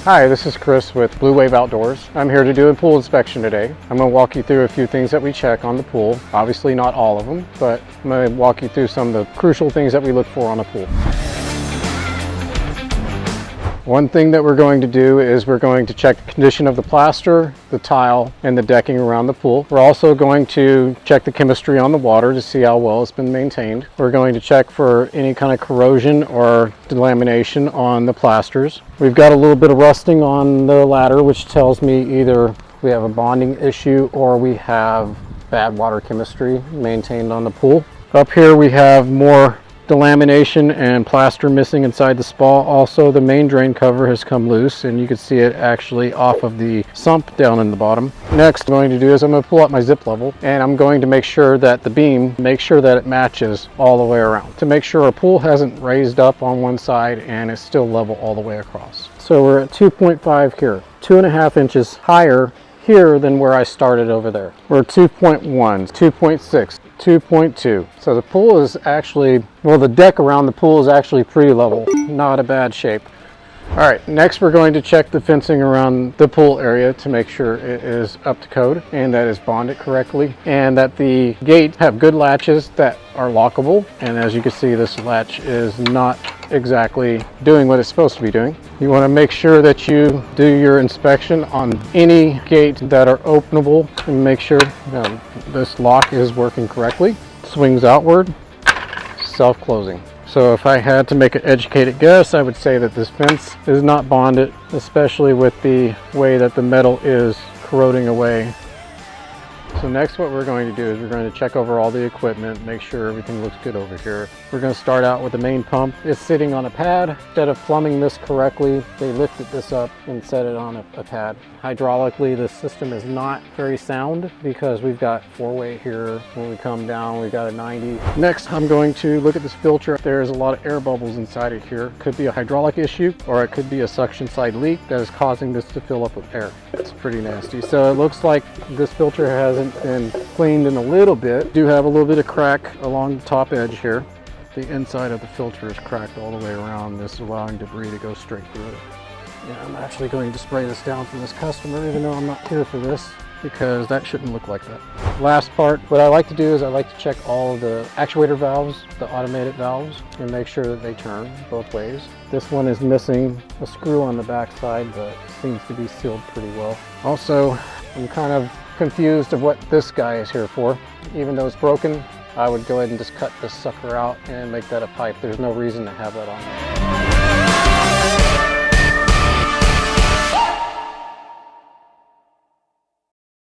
Hi, this is Chris with Blue Wave Outdoors. I'm here to do a pool inspection today. I'm going to walk you through a few things that we check on the pool. Obviously not all of them, but I'm going to walk you through some of the crucial things that we look for on a pool. One thing that we're going to do is we're going to check the condition of the plaster, the tile, and the decking around the pool. We're also going to check the chemistry on the water to see how well it's been maintained. We're going to check for any kind of corrosion or delamination on the plasters. We've got a little bit of rusting on the ladder, which tells me either we have a bonding issue or we have bad water chemistry maintained on the pool. Up here we have more delamination and plaster missing inside the spa. Also, the main drain cover has come loose and you can see it actually off of the sump down in the bottom. Next, I'm going to do is I'm going to pull out my zip level and I'm going to make sure that the beam, make sure that it matches all the way around to make sure our pool hasn't raised up on one side and it's still level all the way across. So we're at 2.5 here, 2.5 inches higher here than where I started over there. We're 2.1, 2.6, 2.2. So the pool is actually, well, the deck around the pool is actually pretty level, not a bad shape. All right, next we're going to check the fencing around the pool area to make sure it is up to code and that it's bonded correctly and that the gate have good latches that are lockable. And as you can see, this latch is not exactly doing what it's supposed to be doing. You want to make sure that you do your inspection on any gate that are openable and make sure this lock is working correctly. Swings outward, self-closing. So if I had to make an educated guess, I would say that this fence is not bonded, especially with the way that the metal is corroding away. So next what we're going to do is we're going to check over all the equipment, make sure everything looks good over here. We're going to start out with the main pump. It's sitting on a pad. Instead of plumbing this correctly, they lifted this up and set it on a pad. Hydraulically, the system is not very sound because we've got 4-way here. When we come down, we've got a 90. Next, I'm going to look at this filter. There's a lot of air bubbles inside it here. Could be a hydraulic issue or it could be a suction side leak that is causing this to fill up with air. It's pretty nasty. So it looks like this filter hasn't been cleaned in a little bit. Do have a little bit of crack along the top edge here. The inside of the filter is cracked all the way around, this allowing debris to go straight through it. Yeah, I'm actually going to spray this down from this customer even though I'm not here for this because that shouldn't look like that. Last part, what I like to do is I like to check all of the actuator valves, the automated valves, and make sure that they turn both ways. This one is missing a screw on the back side, but seems to be sealed pretty well. Also, I'm kind of confused of what this guy is here for. Even though it's broken, I would go ahead and just cut this sucker out and make that a pipe. There's no reason to have that on there.